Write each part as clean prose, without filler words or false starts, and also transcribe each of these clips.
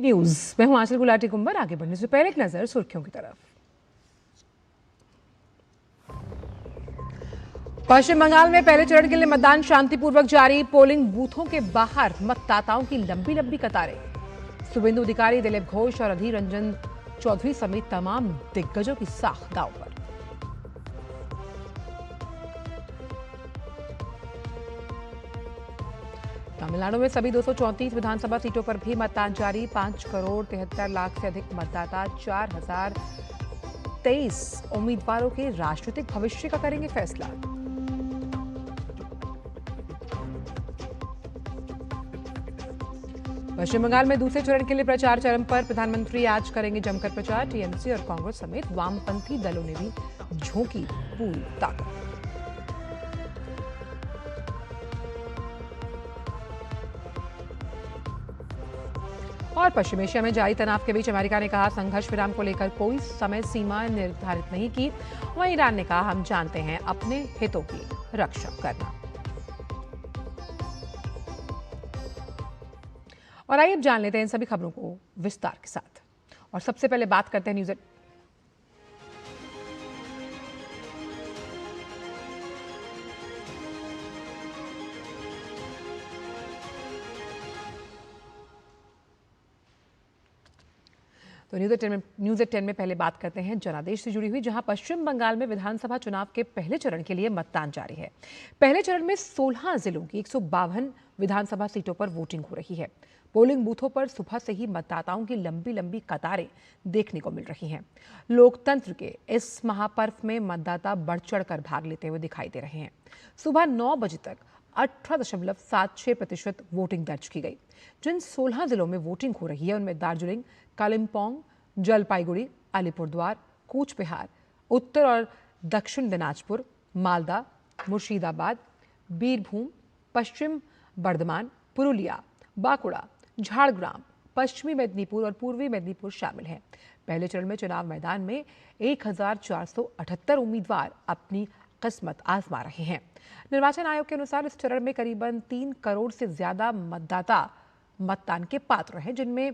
News मैं हूं आंचल Gulati comber. आगे बढ़ने से पहले एक नजर सुर्खियों की तरफ। पश्चिम बंगाल में पहले चरण के लिए मतदान शांतिपूर्वक जारी। पोलिंग बूथों के बाहर मतदाताओं की लंबी लंबी कतारें। शुभेंदु अधिकारी, दिलीप घोष और अधीर रंजन चौधरी समेत तमाम दिग्गजों की साख दांव पर। तमिलनाडु में सभी 234 विधानसभा सीटों पर भी मतदान जारी। 5 करोड़ 73 लाख से अधिक मतदाता 4023 उम्मीदवारों के राजनीतिक भविष्य का करेंगे फैसला। पश्चिम बंगाल में दूसरे चरण के लिए प्रचार चरम पर। प्रधानमंत्री आज करेंगे जमकर प्रचार। टीएमसी और कांग्रेस समेत वामपंथी दलों ने भी झोंकी पूरी ताकत। और पश्चिम एशिया में जारी तनाव के बीच अमेरिका ने कहा संघर्ष विराम को लेकर कोई समय सीमा निर्धारित नहीं की। वहीं ईरान ने कहा हम जानते हैं अपने हितों की रक्षा करना। और आइए अब जान लेते हैं इन सभी खबरों को विस्तार के साथ। और सबसे पहले बात करते हैं न्यूज़ न्यूज़ एट 10 में पहले बात करते हैं जनादेश से जुड़ी हुई, जहां पश्चिम बंगाल में विधानसभा चुनाव के पहले चरण के लिए मतदान जारी है। पहले चरण में 16 जिलों की 152 विधानसभा सीटों पर वोटिंग हो रही है। पोलिंग बूथों पर सुबह से ही मतदाताओं की लंबी लंबी कतारें देखने को मिल रही हैं। लोकतंत्र के इस महापर्व में मतदाता बढ़ चढ़कर भाग लेते हुए दिखाई दे रहे हैं। सुबह 9 बजे तक 18.76% वोटिंग दर्ज की गई। जिन 16 जिलों में वोटिंग हो रही है उनमें दार्जिलिंग, कालिम्पोंग, जलपाईगुड़ी, अलीपुरद्वार, कूचबिहार, उत्तर और दक्षिण दिनाजपुर, मालदा, मुर्शिदाबाद, बीरभूम, पश्चिम बर्धमान, पुरुलिया, बांकुड़ा, झारग्राम, पश्चिमी मेदिनीपुर और पूर्वी मेदिनीपुर शामिल हैं। पहले चरण में चुनाव मैदान में 1478 उम्मीदवार अपनी किस्मत आजमा रहे हैं। निर्वाचन आयोग के अनुसार इस चरण में करीबन 3 करोड़ से ज्यादा मतदाता मतदान के पात्र हैं, जिनमें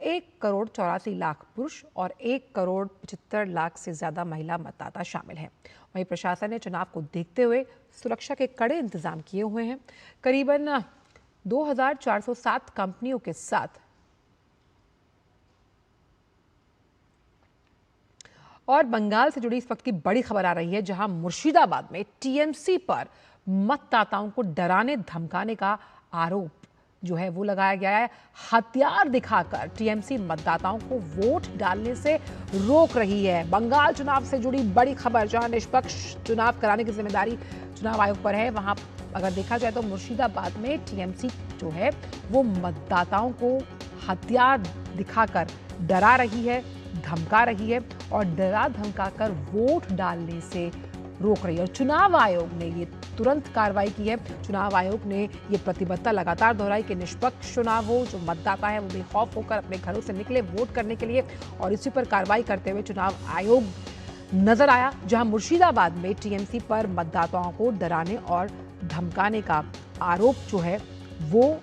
1 करोड़ 84 लाख पुरुष और 1 करोड़ 75 लाख से ज्यादा महिला मतदाता शामिल हैं। वहीं प्रशासन ने चुनाव को देखते हुए सुरक्षा के कड़े इंतजाम किए हुए हैं। करीबन 2407 कंपनियों के साथ और बंगाल से जुड़ी इस वक्त की बड़ी खबर आ रही है, जहां मुर्शिदाबाद में टीएमसी पर मतदाताओं को डराने धमकाने का आरोप जो है वो लगाया गया है। हथियार दिखाकर टीएमसी मतदाताओं को वोट डालने से रोक रही है। बंगाल चुनाव से जुड़ी बड़ी खबर, जहां निष्पक्ष चुनाव कराने की जिम्मेदारी चुनाव आयोग पर है, वहां अगर देखा जाए तो मुर्शिदाबाद में टीएमसी जो है वो मतदाताओं को हथियार दिखाकर डरा रही है, धमका रही है और डरा धमकाकर वोट डालने से रोक रही है। और चुनाव आयोग ने ये तुरंत कार्रवाई की है। चुनाव आयोग ने ये प्रतिबद्धता लगातार दोहराई कि निष्पक्ष चुनाव हो, जो मतदाता है वो बेखौफ होकर अपने घरों से निकले वोट करने के लिए। और इसी पर कार्रवाई करते हुए चुनाव आयोग नजर आया, जहां मुर्शिदाबाद में टीएमसी पर मतदाताओं को डराने और धमकाने का आरोप जो है वो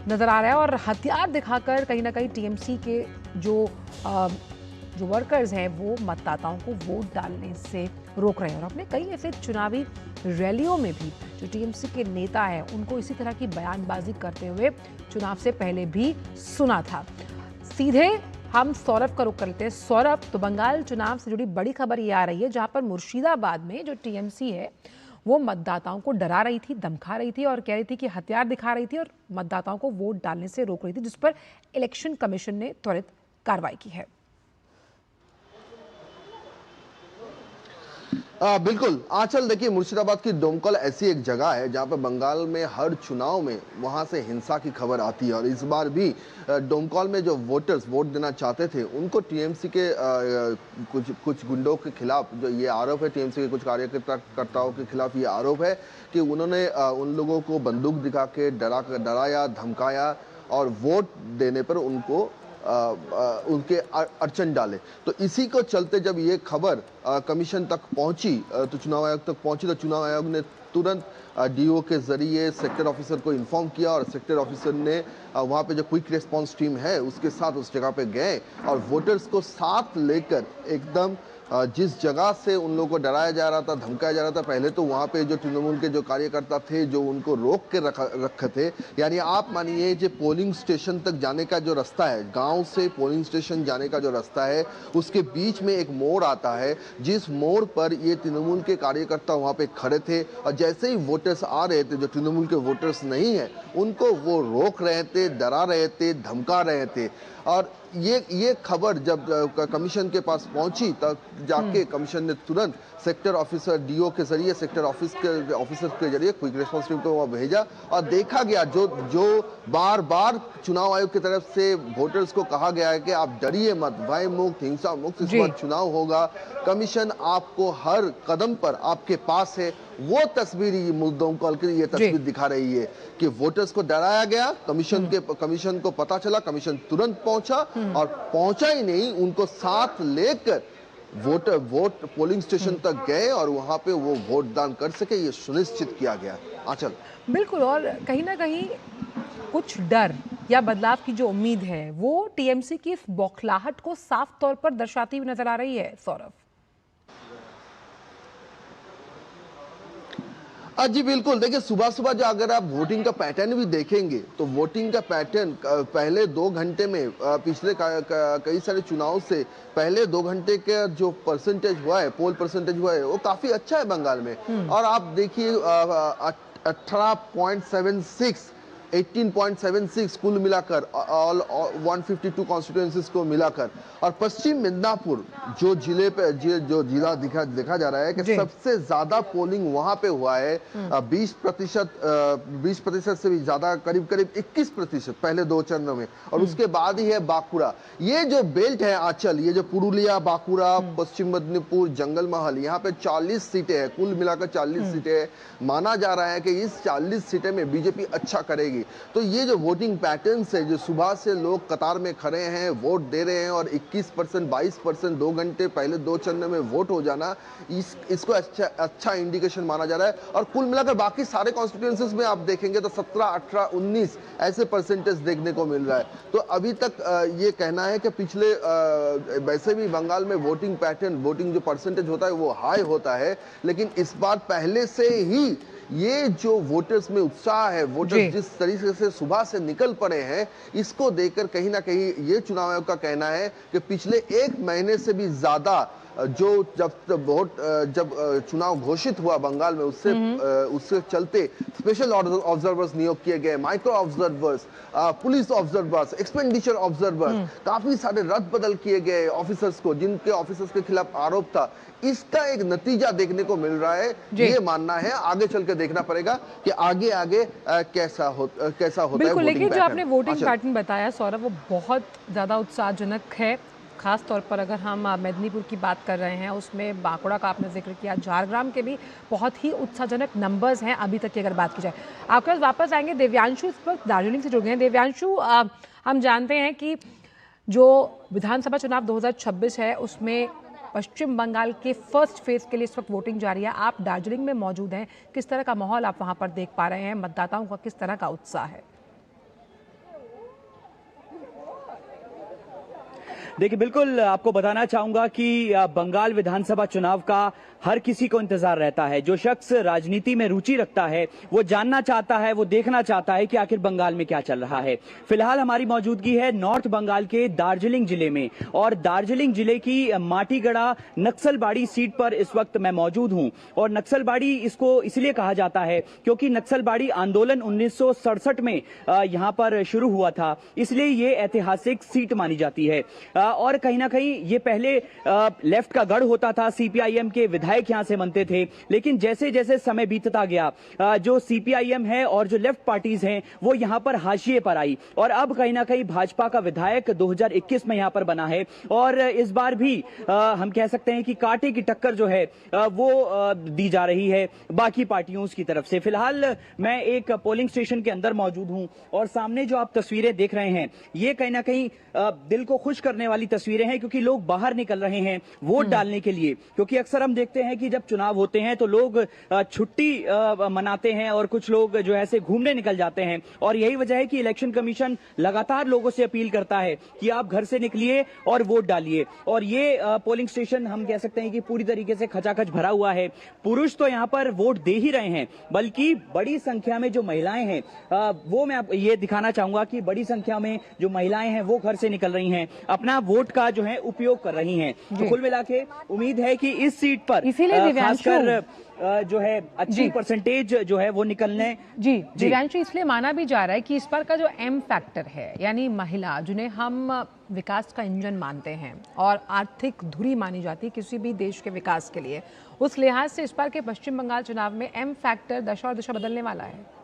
नजर आ रहा है। और हथियार दिखाकर कहीं ना कहीं टीएमसी के जो वर्कर्स हैं वो मतदाताओं को वोट डालने से रोक रहे हैं। और अपने कई ऐसे चुनावी रैलियों में भी जो टीएमसी के नेता हैं उनको इसी तरह की बयानबाजी करते हुए चुनाव से पहले भी सुना था। सीधे हम सौरभ का रुख करते हैं। सौरभ, तो बंगाल चुनाव से जुड़ी बड़ी खबर ये आ रही है, जहां पर मुर्शिदाबाद में जो टीएमसी है वो मतदाताओं को डरा रही थी, धमका रही थी और कह रही थी कि हथियार दिखा रही थी और मतदाताओं को वोट डालने से रोक रही थी, जिस पर इलेक्शन कमीशन ने त्वरित कार्रवाई की है। बिल्कुल आंचल, देखिए मुर्शिदाबाद की डोमकल ऐसी एक जगह है जहां पर बंगाल में हर चुनाव में वहां से हिंसा की खबर आती है। और इस बार भी डोमकल में जो वोटर्स वोट देना चाहते थे उनको टीएमसी के कुछ गुंडों के खिलाफ जो ये आरोप है, टीएमसी के कुछ कार्यकर्ताओं के खिलाफ ये आरोप है कि उन्होंने उन लोगों को बंदूक दिखा के डराया, धमकाया और वोट देने पर उनको उनके अड़चन डाले। तो इसी को चलते जब ये खबर कमीशन तक पहुंची, तो चुनाव आयोग तक पहुंची, तो चुनाव आयोग ने तुरंत डीओ के जरिए सेक्टर ऑफिसर को इन्फॉर्म किया और सेक्टर ऑफिसर ने वहाँ पे जो क्विक रिस्पांस टीम है उसके साथ उस जगह पे गए और वोटर्स को साथ लेकर एकदम जिस जगह से उन लोगों को डराया जा रहा था, धमकाया जा रहा था, पहले तो वहाँ पे जो तृणमूल के जो कार्यकर्ता थे जो उनको रोक के रखे थे, यानी आप मानिए जो पोलिंग स्टेशन तक जाने का जो रास्ता है, गांव से पोलिंग स्टेशन जाने का जो रास्ता है, उसके बीच में एक मोड़ आता है, जिस मोड़ पर ये तृणमूल के कार्यकर्ता वहाँ पे खड़े थे और जैसे ही वोटर्स आ रहे थे, जो तृणमूल के वोटर्स नहीं है, उनको वो रोक रहे थे, डरा रहे थे, धमका रहे थे। और ये खबर जब कमीशन के पास पहुंची तब जाके कमीशन ने तुरंत सेक्टर ऑफिसर डीओ के जरिए सेक्टर ऑफिसर के जरिए क्विक रिस्पांस टीम को वहाँ भेजा और देखा गया जो बार बार चुनाव आयोग की तरफ से वोटर्स को कहा गया है कि आप डरिए मत, भय मुक्त, हिंसा मुक्त इस बार चुनाव होगा, कमीशन आपको हर कदम पर आपके पास है, वो तस्वीर ये मुद्दों कॉल की ये तस्वीर दिखा रही है कि वोटर्स को डराया गया, कमीशन को पता चला, कमीशन तुरंत पहुंचा और पहुंचा ही नहीं, उनको साथ लेकर वोट पोलिंग स्टेशन तक गए और वहां पे वो वोट दान कर सके, ये सुनिश्चित किया गया। आंचल बिल्कुल, और कहीं ना कहीं कुछ डर या बदलाव की जो उम्मीद है वो टीएमसी की इस बौखलाहट को साफ तौर पर दर्शाती हुई नजर आ रही है। सौरभ जी बिल्कुल, देखिए सुबह सुबह जो अगर आप वोटिंग का पैटर्न भी देखेंगे तो वोटिंग का पैटर्न पहले 2 घंटे में पिछले कई सारे चुनाव से पहले 2 घंटे का जो परसेंटेज हुआ है, पोल परसेंटेज हुआ है, वो काफी अच्छा है बंगाल में। और आप देखिए 18.76 कुल मिलाकर ऑल 152 कॉन्स्टिट्यूएंसीज को मिलाकर, और पश्चिम मिदनापुर जो जिला देखा जा रहा है कि सबसे ज्यादा पोलिंग वहां पे हुआ है, 20% से भी ज्यादा, करीब 21% पहले 2 चरणों में, और उसके बाद ही है बांकुड़ा। ये जो बेल्ट है आंचल, ये जो पुरुलिया, बांकुड़ा, पश्चिम मिदनापुर, जंगल महल, यहाँ पे 40 सीटें हैं, कुल मिलाकर 40 सीटें हैं। माना जा रहा है कि इस 40 सीटें में बीजेपी अच्छा करेगी। तो ये जो वोटिंग पैटर्न है, जो सुबह से लोग कतार में खड़े हैं, वोट दे रहे हैं और 21%, 22% 2 घंटे पहले 2 चरण में वोट हो जाना, इसको अच्छा इंडिकेशन माना जा रहा है। और कुल मिलाकर बाकी सारे कॉन्स्टिट्यूएंसीज में आप देखेंगे तो 17, 18, 19 ऐसे परसेंटेज देखने को मिल रहा है। तो अभी तक ये कहना है कि पिछले वैसे भी बंगाल में वोटिंग पैटर्न, वोटिंग जो परसेंटेज होता है वो हाई होता है, लेकिन इस बार पहले से ही ये जो वोटर्स में उत्साह है, वोटर्स जिस तरीके से सुबह से निकल पड़े हैं, इसको देखकर कहीं ना कहीं ये चुनाव आयोग का कहना है कि पिछले 1 महीने से भी ज्यादा जब चुनाव घोषित हुआ बंगाल में, उससे चलते स्पेशल ऑब्जर्वर्स नियोग किए गए, micro observers, police observers, expenditure observers, काफी सारे रद्द बदल किए गए ऑफिसर्स को, जिनके ऑफिसर्स के खिलाफ आरोप था। इसका एक नतीजा देखने को मिल रहा है, ये मानना है। आगे चल के देखना पड़ेगा कि आगे कैसा होता है। बिल्कुल, लेकिन जो आपने वोटिंग पैटर्न बताया सौरभ, वो बहुत ज्यादा उत्साहजनक है। खास तौर पर अगर हम मेदिनीपुर की बात कर रहे हैं, उसमें बांकुड़ा का आपने जिक्र किया, झारग्राम के भी बहुत ही उत्साहजनक नंबर्स हैं अभी तक की अगर बात की जाए। आपके पास वापस आएंगे देव्यांशु, इस वक्त दार्जिलिंग से जुड़ गए हैं। देव्यांशु, हम जानते हैं कि जो विधानसभा चुनाव 2026 है उसमें पश्चिम बंगाल के फर्स्ट फेज के लिए इस वक्त वोटिंग जारी है। आप दार्जिलिंग में मौजूद हैं, किस तरह का माहौल आप वहां पर देख पा रहे हैं, मतदाताओं का किस तरह का उत्साह है? देखिए, बिल्कुल आपको बताना चाहूंगा कि बंगाल विधानसभा चुनाव का हर किसी को इंतजार रहता है। जो शख्स राजनीति में रुचि रखता है वो जानना चाहता है, वो देखना चाहता है कि आखिर बंगाल में क्या चल रहा है। फिलहाल हमारी मौजूदगी है नॉर्थ बंगाल के दार्जिलिंग जिले में, और दार्जिलिंग जिले की माटीगढ़ा नक्सलबाड़ी सीट पर इस वक्त मैं मौजूद हूं। और नक्सलबाड़ी इसको इसलिए कहा जाता है क्योंकि नक्सलबाड़ी आंदोलन 1967 में यहां पर शुरू हुआ था, इसलिए ये ऐतिहासिक सीट मानी जाती है। और कहीं ना कहीं ये पहले लेफ्ट का गढ़ होता था, सीपीआईएम के विधायक यहां से बनते थे, लेकिन जैसे जैसे समय बीतता गया जो सीपीआईएम है और जो लेफ्ट पार्टीज हैं वो यहां पर हाशिए पर आई, और अब कहीं ना कहीं भाजपा का विधायक 2021 में यहां पर बना है। और इस बार भी हम कह सकते हैं कि कांटे की टक्कर जो है वो दी जा रही है बाकी पार्टियों की तरफ से। फिलहाल मैं एक पोलिंग स्टेशन के अंदर मौजूद हूं और सामने जो आप तस्वीरें देख रहे हैं ये कहीं ना कहीं दिल को खुश करने वाली तस्वीरें हैं, क्योंकि लोग बाहर निकल रहे हैं वोट डालने के लिए। क्योंकि अक्सर हम देखते हैं कि जब चुनाव होते हैं तो लोग छुट्टी मनाते हैं और कुछ लोग जो है ऐसे घूमने निकल जाते हैं, और यही वजह है कि इलेक्शन कमीशन लगातार लोगों से अपील करता है कि आप घर से निकलिए और वोट डालिए। और ये पोलिंग स्टेशन हम कह सकते हैं कि पूरी तरीके से खचाखच भरा हुआ है। पुरुष तो यहाँ पर वोट दे ही रहे हैं, बल्कि बड़ी संख्या में जो महिलाएं हैं वो मैं ये दिखाना चाहूंगा कि बड़ी संख्या में जो महिलाएं हैं वो घर से निकल रही हैं, अपना वोट का जो है उपयोग कर रही हैं। तो कुल मिला के उम्मीद है कि इस सीट पर इसीलिए खासकर जो है अच्छी परसेंटेज जो है वो निकलने। जी दिव्यांशु, इसलिए माना भी जा रहा है कि इस बार का जो एम फैक्टर है, यानी महिला जिन्हें हम विकास का इंजन मानते हैं और आर्थिक धुरी मानी जाती है किसी भी देश के विकास के लिए, उस लिहाज से इस बार के पश्चिम बंगाल चुनाव में एम फैक्टर दशा और दिशा बदलने वाला है।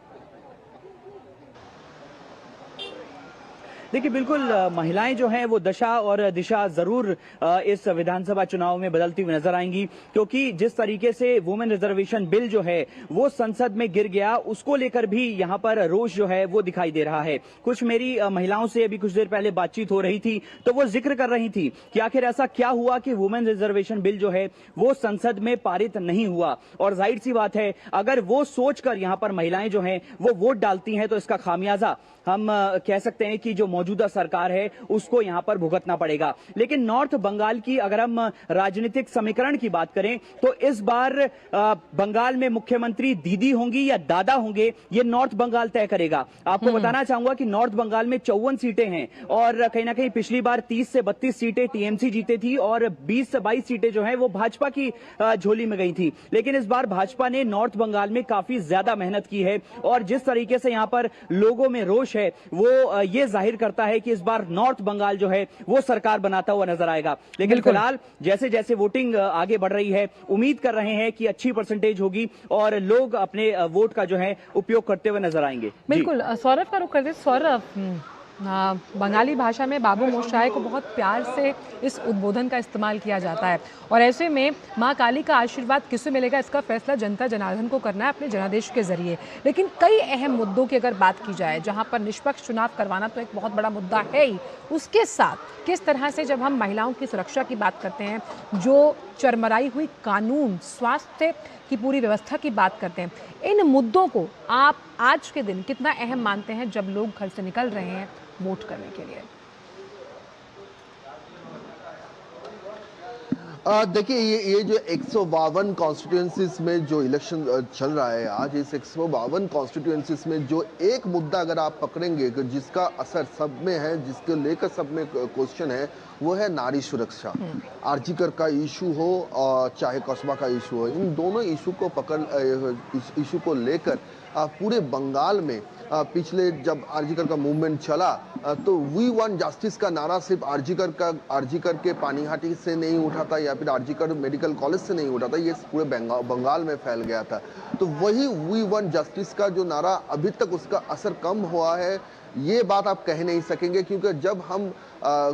देखिए बिल्कुल, महिलाएं जो हैं वो दशा और दिशा जरूर इस विधानसभा चुनाव में बदलती हुई नजर आएंगी, क्योंकि जिस तरीके से वुमेन रिजर्वेशन बिल जो है वो संसद में गिर गया, उसको लेकर भी यहां पर रोष जो है वो दिखाई दे रहा है। कुछ मेरी महिलाओं से अभी कुछ देर पहले बातचीत हो रही थी तो वो जिक्र कर रही थी कि आखिर ऐसा क्या हुआ कि वुमेन रिजर्वेशन बिल जो है वो संसद में पारित नहीं हुआ। और जाहिर सी बात है, अगर वो सोचकर यहां पर महिलाएं जो हैं वो वोट डालती हैं तो इसका खामियाजा हम कह सकते हैं कि जो मौजूदा सरकार है उसको यहां पर भुगतना पड़ेगा। लेकिन नॉर्थ बंगाल की अगर हम राजनीतिक समीकरण की बात करें तो इस बार बंगाल में मुख्यमंत्री दीदी होंगी या दादा होंगे, ये नॉर्थ बंगाल तय करेगा। आपको बताना चाहूंगा कि नॉर्थ बंगाल में 54 सीटें हैं और कहीं ना कहीं पिछली बार 30 से 32 सीटें टीएमसी जीते थी और 20 से 22 सीटें जो है वो भाजपा की झोली में गई थी। लेकिन इस बार भाजपा ने नॉर्थ बंगाल में काफी ज्यादा मेहनत की है और जिस तरीके से यहां पर लोगों में रोष है वो ये जाहिर करता है कि इस बार नॉर्थ बंगाल जो है वो सरकार बनाता हुआ नजर आएगा। लेकिन फिलहाल जैसे जैसे वोटिंग आगे बढ़ रही है, उम्मीद कर रहे हैं कि अच्छी परसेंटेज होगी और लोग अपने वोट का जो है उपयोग करते हुए नजर आएंगे। बिल्कुल, सौरभ का रुख करते। सौरभ, बंगाली भाषा में बाबू मोशाय को बहुत प्यार से इस उद्बोधन का इस्तेमाल किया जाता है, और ऐसे में माँ काली का आशीर्वाद किससे मिलेगा इसका फैसला जनता जनार्दन को करना है अपने जनादेश के जरिए। लेकिन कई अहम मुद्दों की अगर बात की जाए, जहाँ पर निष्पक्ष चुनाव करवाना तो एक बहुत बड़ा मुद्दा है ही, उसके साथ किस तरह से जब हम महिलाओं की सुरक्षा की बात करते हैं, जो चरमराई हुई कानून, स्वास्थ्य की पूरी व्यवस्था की बात करते हैं, इन मुद्दों को आप आज के दिन कितना अहम मानते हैं जब लोग घर से निकल रहे हैं वोट करने के लिए? देखिए ये जो 152 कॉन्स्टिट्यूएंसीज में जो इलेक्शन चल रहा है आज, इस 152 कॉन्स्टिट्यूएंसीज में जो एक मुद्दा अगर आप पकड़ेंगे कि जिसका असर सब में है, जिसके लेकर सब में क्वेश्चन है, वो है नारी सुरक्षा। आर्जिकर का इशू हो और चाहे कस्बा का इशू हो, इन दोनों इशू को इशू को लेकर पूरे बंगाल में पिछले जब आर्जिकर का मूवमेंट चला तो वी वांट जस्टिस का नारा सिर्फ आर्जिकर के पानीहाटी से नहीं उठा था या फिर आर्जिकर मेडिकल कॉलेज से नहीं उठा था, ये पूरे बंगाल में फैल गया था। तो वही वी वांट जस्टिस का जो नारा अभी तक उसका असर कम हुआ है, ये बात आप कह नहीं सकेंगे, क्योंकि जब हम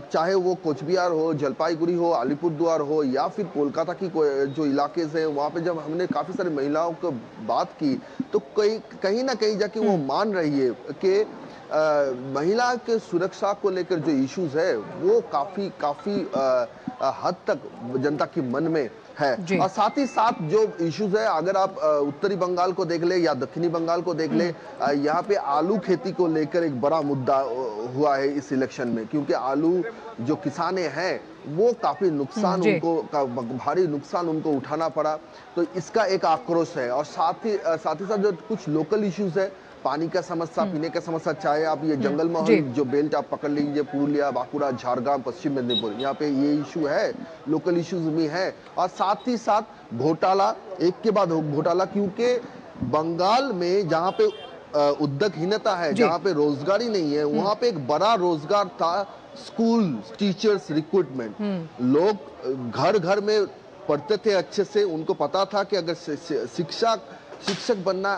चाहे वो कोचबिहार हो, जलपाईगुड़ी हो, अलीपुरद्वार हो या फिर कोलकाता की जो इलाके हैं, वहाँ पे जब हमने काफ़ी सारी महिलाओं को बात की तो कहीं ना कहीं जाके वो मान रही है कि महिला के सुरक्षा को लेकर जो इश्यूज है वो काफ़ी हद तक जनता के मन में है। और साथ ही साथ जो इश्यूज है, अगर आप उत्तरी बंगाल को देख ले या दक्षिणी बंगाल को देख ले, यहाँ पे आलू खेती को लेकर एक बड़ा मुद्दा हुआ है इस इलेक्शन में, क्योंकि आलू जो किसाने हैं वो काफी नुकसान भारी नुकसान उनको उठाना पड़ा, तो इसका एक आक्रोश है। और साथ ही साथ जो कुछ लोकल इश्यूज है, पानी का समस्या, पीने का समस्या, चाहे आप ये जंगल महल जो बेल्ट आप पकड़ लीजिए, पुरुलिया, बांकुड़ा, झारग्राम, पश्चिम मेदिनीपुर, यहाँ पे ये इशू है, लोकल इश्यूज भी है। और साथ ही साथ घोटाला, एक के बाद घोटाला, क्योंकि बंगाल में जहाँ पे उद्योगहीनता है, जहाँ पे रोजगारी नहीं है, वहाँ पे एक बड़ा रोजगार था स्कूल टीचर्स रिक्रूटमेंट, लोग घर घर में पढ़ते थे अच्छे से, उनको पता था कि अगर शिक्षक बनना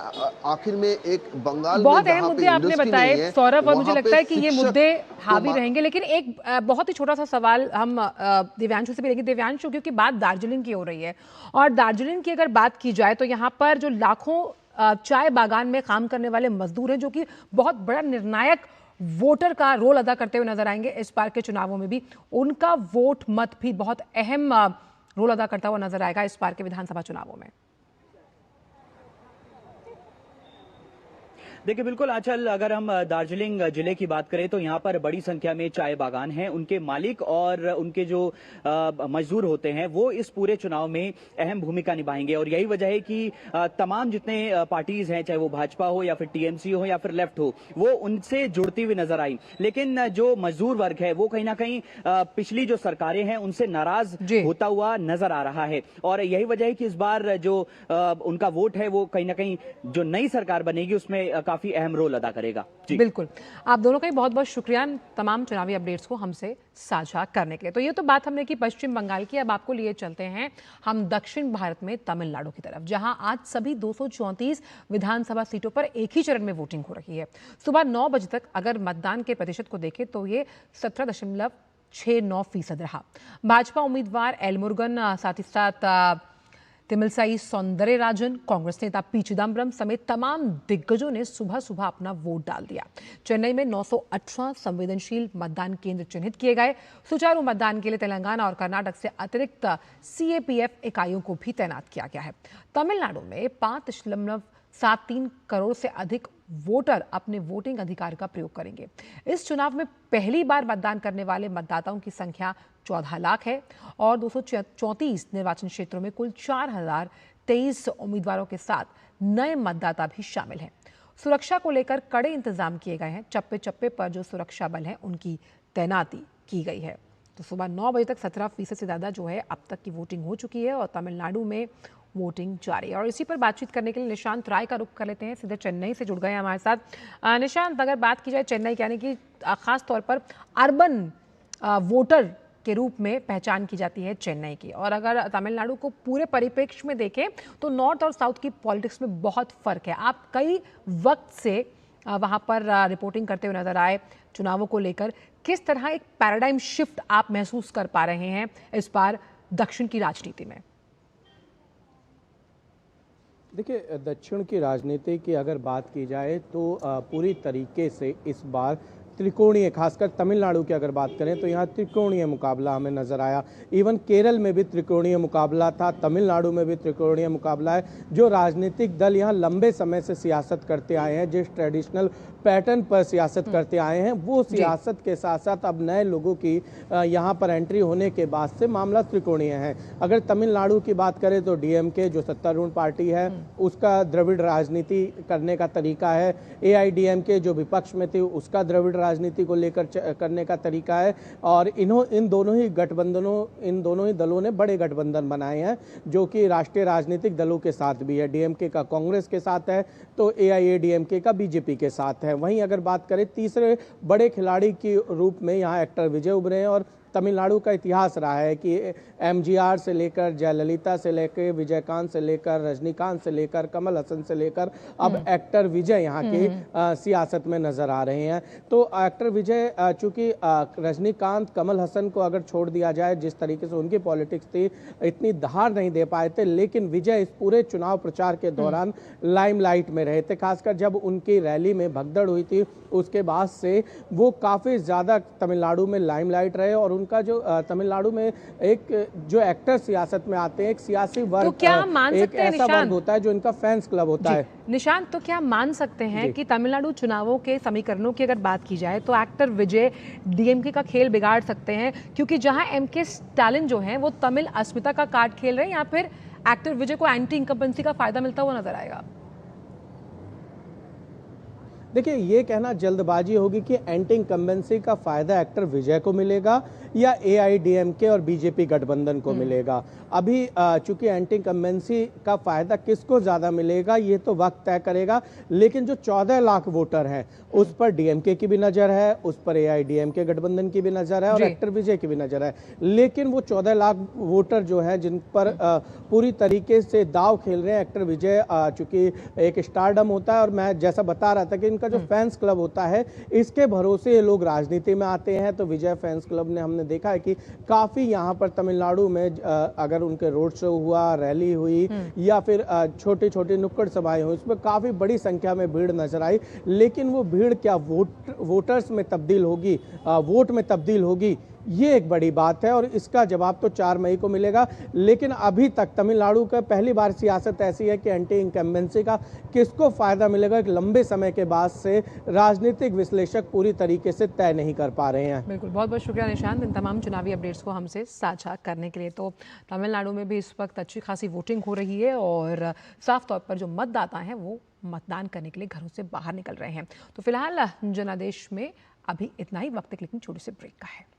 आखिर में एक बंगाल में बहुत अहम जहाँ मुद्दे पे आपने इंडस्ट्री बताए नहीं है, सौरभ, और मुझे वहाँ लगता पे है कि ये शिक्षक मुद्दे को हावी रहेंगे। लेकिन एक बहुत ही छोटा सा सवाल हम दिव्यांशु से भी लेंगे। दिव्यांशु, क्योंकि बात दार्जिलिंग की हो रही है, और दार्जिलिंग की अगर बात की जाए तो यहाँ पर जो लाखों चाय बागान में काम करने वाले मजदूर हैं, जो कि बहुत बड़ा निर्णायक वोटर का रोल अदा करते हुए नजर आएंगे इस बार के चुनावों में भी, उनका वोट मत भी बहुत अहम रोल अदा करता हुआ नजर आएगा इस बार के विधानसभा चुनावों में। देखिए बिल्कुल आंचल, अगर हम दार्जिलिंग जिले की बात करें तो यहाँ पर बड़ी संख्या में चाय बागान हैं। उनके मालिक और उनके जो मजदूर होते हैं वो इस पूरे चुनाव में अहम भूमिका निभाएंगे, और यही वजह है कि तमाम जितने पार्टीज हैं, चाहे वो भाजपा हो या फिर टीएमसी हो या फिर लेफ्ट हो, वो उनसे जुड़ती हुई नजर आई। लेकिन जो मजदूर वर्ग है वो कहीं ना कहीं पिछली जो सरकारें हैं उनसे नाराज होता हुआ नजर आ रहा है, और यही वजह है कि इस बार जो उनका वोट है वो कहीं ना कहीं जो नई सरकार बनेगी उसमें काफी अहम रोल अदा करेगा। जी बिल्कुल, आप दोनों का ही बहुत बहुत शुक्रिया तमाम चुनावी अपडेट्स को हमसे साझा करने के लिए। तो ये तो बात हमने की पश्चिम बंगाल की। अब आपको लिए चलते हैं हम दक्षिण भारत में तमिलनाडु की तरफ, जहां आज सभी 234 विधानसभा सीटों पर एक ही चरण में वोटिंग हो रही है। सुबह 9 बजे तक अगर मतदान के प्रतिशत को देखें तो ये 17.69% रहा। भाजपा उम्मीदवार एल मुरुगन, साथ ही साथ तिमिलसाई सौंदरराजन, कांग्रेस नेता पी चिदम्बरम समेत तमाम दिग्गजों ने सुबह सुबह अपना वोट डाल दिया। चेन्नई में 918 संवेदनशील मतदान केंद्र चिन्हित किए गए। सुचारू मतदान के लिए तेलंगाना और कर्नाटक से अतिरिक्त सीएपीएफ इकाइयों को भी तैनात किया गया है। तमिलनाडु में 5.73 करोड़ से अधिक वोटर अपने वोटिंग अधिकार का प्रयोग करेंगे। इस चुनाव में पहली बार मतदान करने वाले मतदाताओं की संख्या 14 लाख है, और 234 निर्वाचन क्षेत्रों में कुल 4023 उम्मीदवारों के साथ नए मतदाता भी शामिल हैं। सुरक्षा को लेकर कड़े इंतजाम किए गए हैं। चप्पे चप्पे पर जो सुरक्षा बल हैं उनकी तैनाती की गई है। तो सुबह 9 बजे तक 17% से ज़्यादा जो है अब तक की वोटिंग हो चुकी है, और तमिलनाडु में वोटिंग जारी है। और इसी पर बातचीत करने के लिए निशांत राय का रुख कर लेते हैं, सीधे चेन्नई से जुड़ गए हैं हमारे साथ। निशांत, अगर बात की जाए चेन्नई यानी कि खास तौर पर अर्बन वोटर के रूप में पहचान की जाती है चेन्नई की, और अगर तमिलनाडु को पूरे परिप्रेक्ष्य में देखें तो नॉर्थ और साउथ की पॉलिटिक्स में बहुत फर्क है। आप कई वक्त से वहां पर रिपोर्टिंग करते हुए नजर आए चुनावों को लेकर। किस तरह एक पैराडाइम शिफ्ट आप महसूस कर पा रहे हैं इस बार दक्षिण की राजनीति में? देखिए, दक्षिण की राजनीति की अगर बात की जाए तो पूरी तरीके से इस बार त्रिकोणीय, खासकर तमिलनाडु की अगर बात करें तो यहाँ त्रिकोणीय मुकाबला हमें नजर आया। इवन केरल में भी त्रिकोणीय मुकाबला था, तमिलनाडु में भी त्रिकोणीय मुकाबला है। जो राजनीतिक दल यहाँ लंबे समय से सियासत करते आए हैं, जिस ट्रेडिशनल पैटर्न पर सियासत करते आए हैं, वो सियासत के साथ साथ अब नए लोगों की यहाँ पर एंट्री होने के बाद से मामला त्रिकोणीय है। अगर तमिलनाडु की बात करें तो डीएमके जो सत्तारूढ़ पार्टी है उसका द्रविड़ राजनीति करने का तरीका है, एआईडीएमके जो विपक्ष में थी उसका द्रविड़ राजनीति को लेकर करने का तरीका है, और इन दोनों ही दलों ने बड़े गठबंधन बनाए हैं जो कि राष्ट्रीय राजनीतिक दलों के साथ भी है। डीएमके का कांग्रेस के साथ है तो एआईएडीएमके का बीजेपी के साथ है। वहीं अगर बात करें तीसरे बड़े खिलाड़ी के रूप में यहाँ एक्टर विजय उभरे हैं, और तमिलनाडु का इतिहास रहा है कि एमजीआर से लेकर जयललिता से लेकर विजयकांत से लेकर रजनीकांत से लेकर कमल हसन से लेकर अब एक्टर विजय यहाँ की सियासत में नजर आ रहे हैं। तो एक्टर विजय, चूंकि रजनीकांत कमल हसन को अगर छोड़ दिया जाए, जिस तरीके से उनकी पॉलिटिक्स थी, इतनी धार नहीं दे पाए थे, लेकिन विजय इस पूरे चुनाव प्रचार के दौरान लाइमलाइट में रहे थे। खासकर जब उनकी रैली में भगदड़ हुई थी उसके बाद से वो काफी ज्यादा तमिलनाडु में लाइमलाइट रहे, और उनका जो तमिलनाडु में एक जो एक्टर सियासत में आते हैं, एक सियासी वर्ग, तो क्या मान एक सकते हैं ऐसा वर्ग होता है जो इनका फैंस क्लब होता है। निशांत, तो क्या मान सकते हैं कि तमिलनाडु चुनावों के समीकरणों की अगर बात की जाए तो एक्टर विजय डीएमके का खेल बिगाड़ सकते हैं, क्योंकि जहां एमके स्टालिन जो हैं वो तमिल अस्मिता का कार्ड खेल रहे हैं, या फिर एक्टर विजय को एंटी इनकम्बेंसी का फायदा मिलता हुआ नजर आएगा? देखिए, ये कहना जल्दबाजी होगी कि एंटी इनकम्बेंसी का फायदा एक्टर विजय को मिलेगा या एआईडीएमके और बीजेपी गठबंधन को मिलेगा। अभी चूंकि एंटी इनकम्बेंसी का फायदा किसको ज्यादा मिलेगा ये तो वक्त तय करेगा, लेकिन जो 14 लाख वोटर हैं उस पर डीएमके की भी नजर है, उस पर एआईडीएमके गठबंधन की भी नजर है और एक्टर विजय की भी नजर है। लेकिन वो 14 लाख वोटर जो है जिन पर पूरी तरीके से दाव खेल रहे हैं एक्टर विजय, चूंकि एक स्टारडम होता है और मैं जैसा बता रहा था कि इनका जो फैंस क्लब होता है इसके भरोसे ये लोग राजनीति में आते हैं। तो विजय फैंस क्लब ने हमने देखा है कि काफी यहाँ पर तमिलनाडु में अगर उनके रोड शो हुआ, रैली हुई या फिर छोटी छोटी नुक्कड़ सभाएं हुई, उसमें काफी बड़ी संख्या में भीड़ नजर आई। लेकिन वो भीड़ क्या वोटर्स में तब्दील होगी, वोट में तब्दील होगी, ये एक बड़ी बात है और इसका जवाब तो 4 मई को मिलेगा। लेकिन अभी तक तमिलनाडु का पहली बार सियासत ऐसी है कि एंटी इनकम्बेंसी का किसको फायदा मिलेगा एक लंबे समय के बाद से राजनीतिक विश्लेषक पूरी तरीके से तय नहीं कर पा रहे हैं। बिल्कुल, बहुत बहुत शुक्रिया निशांत इन तमाम चुनावी अपडेट्स को हमसे साझा करने के लिए। तो तमिलनाडु में भी इस वक्त अच्छी खासी वोटिंग हो रही है और साफ तौर पर जो मतदाता हैं वो मतदान करने के लिए घरों से बाहर निकल रहे हैं। तो फिलहाल जनादेश में अभी इतना ही, वक्त लेकिन छोटे से ब्रेक का है।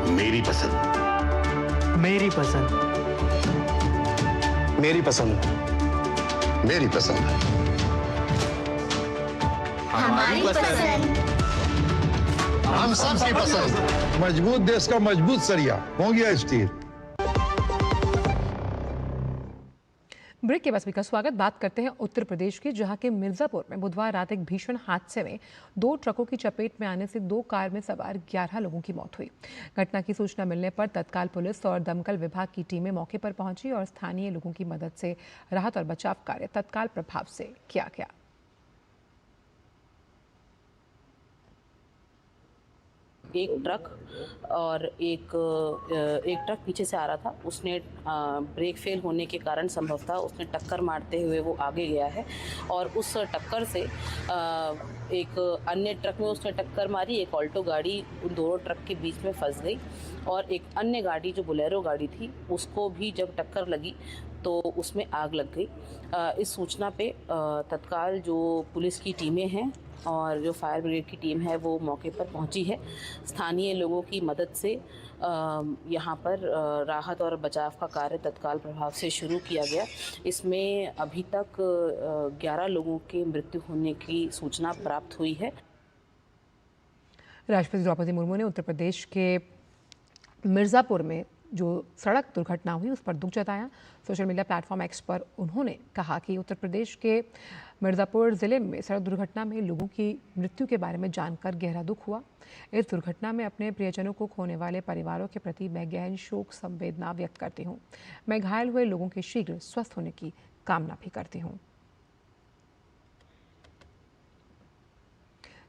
मेरी पसंद, मेरी पसंद, मेरी पसंद, मेरी पसंद, हमारी पसंद। हम सबकी पसंद। मजबूत देश का मजबूत सरिया हो गया स्टील। ब्रेक के बाद सभी का स्वागत। बात करते हैं उत्तर प्रदेश की, जहां के मिर्जापुर में बुधवार रात एक भीषण हादसे में 2 ट्रकों की चपेट में आने से 2 कार में सवार 11 लोगों की मौत हुई। घटना की सूचना मिलने पर तत्काल पुलिस और दमकल विभाग की टीमें मौके पर पहुंची और स्थानीय लोगों की मदद से राहत और बचाव कार्य तत्काल प्रभाव से किया गया। एक ट्रक और एक ट्रक पीछे से आ रहा था, उसने ब्रेक फेल होने के कारण संभवतः उसने टक्कर मारते हुए वो आगे गया है और उस टक्कर से एक अन्य ट्रक में उसने टक्कर मारी। एक ऑल्टो गाड़ी उन दोनों ट्रक के बीच में फंस गई और एक अन्य गाड़ी जो बोलेरो गाड़ी थी उसको भी जब टक्कर लगी तो उसमें आग लग गई। इस सूचना पे तत्काल जो पुलिस की टीमें हैं और जो फायर ब्रिगेड की टीम है वो मौके पर पहुंची है। स्थानीय लोगों की मदद से यहाँ पर राहत और बचाव का कार्य तत्काल प्रभाव से शुरू किया गया। इसमें अभी तक 11 लोगों के मृत्यु होने की सूचना प्राप्त हुई है। राष्ट्रपति द्रौपदी मुर्मू ने उत्तर प्रदेश के मिर्ज़ापुर में जो सड़क दुर्घटना हुई उस पर दुख जताया। सोशल मीडिया प्लेटफॉर्म एक्स पर उन्होंने कहा कि उत्तर प्रदेश के मिर्ज़ापुर ज़िले में सड़क दुर्घटना में लोगों की मृत्यु के बारे में जानकर गहरा दुख हुआ। इस दुर्घटना में अपने प्रियजनों को खोने वाले परिवारों के प्रति मैं गहन शोक संवेदना व्यक्त करती हूँ। मैं घायल हुए लोगों के शीघ्र स्वस्थ होने की कामना भी करती हूँ।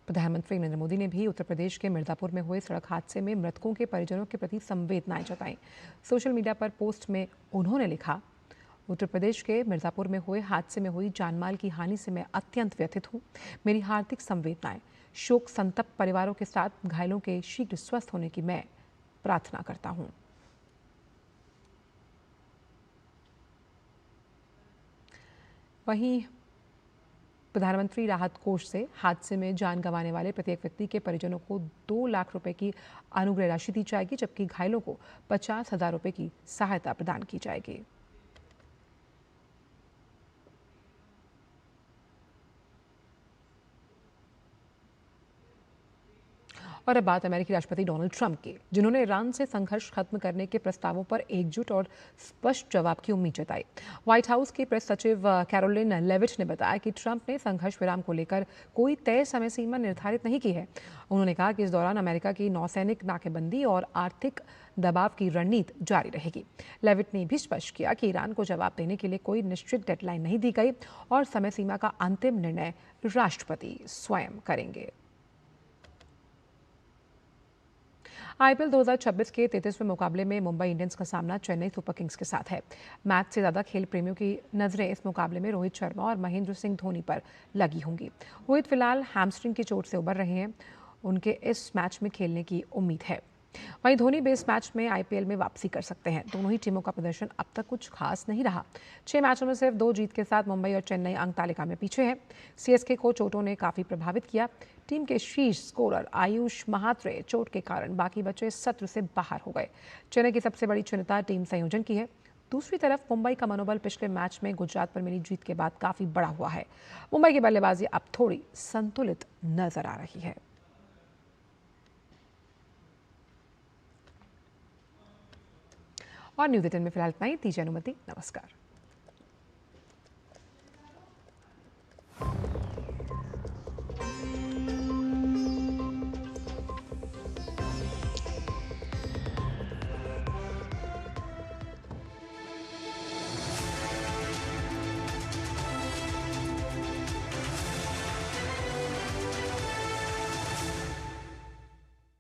प्रधानमंत्री नरेंद्र मोदी ने भी उत्तर प्रदेश के मिर्ज़ापुर में हुए सड़क हादसे में मृतकों के परिजनों के प्रति संवेदनाएं जताईं। सोशल मीडिया पर पोस्ट में उन्होंने लिखा, उत्तर प्रदेश के मिर्ज़ापुर में हुए हादसे में हुई जानमाल की हानि से मैं अत्यंत व्यथित हूँ। मेरी हार्दिक संवेदनाएं। शोक संतप्त परिवारों के साथ घायलों के शीघ्र स्वस्थ होने की मैं प्रार्थना करता हूँ। वहीं प्रधानमंत्री राहत कोष से हादसे में जान गंवाने वाले प्रत्येक व्यक्ति के परिजनों को 2 लाख रुपए की अनुग्रह राशि दी जाएगी, जबकि घायलों को 50,000 रुपए की सहायता प्रदान की जाएगी। और अब बात अमेरिकी राष्ट्रपति डोनाल्ड ट्रंप की, जिन्होंने ईरान से संघर्ष खत्म करने के प्रस्तावों पर एकजुट और स्पष्ट जवाब की उम्मीद जताई। व्हाइट हाउस की प्रेस सचिव कैरोलिन लेविट ने बताया कि ट्रंप ने संघर्ष विराम को लेकर कोई तय समय सीमा निर्धारित नहीं की है। उन्होंने कहा कि इस दौरान अमेरिका की नौसैनिक नाकेबंदी और आर्थिक दबाव की रणनीति जारी रहेगी। लेविट ने भी स्पष्ट किया कि ईरान को जवाब देने के लिए कोई निश्चित डेडलाइन नहीं दी गई और समय सीमा का अंतिम निर्णय राष्ट्रपति स्वयं करेंगे। आईपीएल 2026 के 33वें मुकाबले में मुंबई इंडियंस का सामना चेन्नई सुपर किंग्स के साथ है। मैच से ज़्यादा खेल प्रेमियों की नज़रें इस मुकाबले में रोहित शर्मा और महेंद्र सिंह धोनी पर लगी होंगी। रोहित फिलहाल हैमस्ट्रिंग की चोट से उबर रहे हैं, उनके इस मैच में खेलने की उम्मीद है। वहीं धोनी भी इस मैच में आईपीएल में वापसी कर सकते हैं। दोनों ही टीमों का प्रदर्शन अब तक कुछ खास नहीं रहा। 6 मैचों में सिर्फ 2 जीत के साथ मुंबई और चेन्नई अंक तालिका में पीछे है। सीएसके को चोटों ने काफी प्रभावित किया। टीम के शीर्ष स्कोरर आयुष महात्रे चोट के कारण बाकी बचे सत्र से बाहर हो गए। चेन्नई की सबसे बड़ी चिंता टीम संयोजन की है। दूसरी तरफ मुंबई का मनोबल पिछले मैच में गुजरात पर मिली जीत के बाद काफी बढ़ा हुआ है। मुंबई की बल्लेबाजी अब थोड़ी संतुलित नजर आ रही है। और न्यूज़ 18 में फिलहाल इतना ही। दीजिए अनुमति। नमस्कार।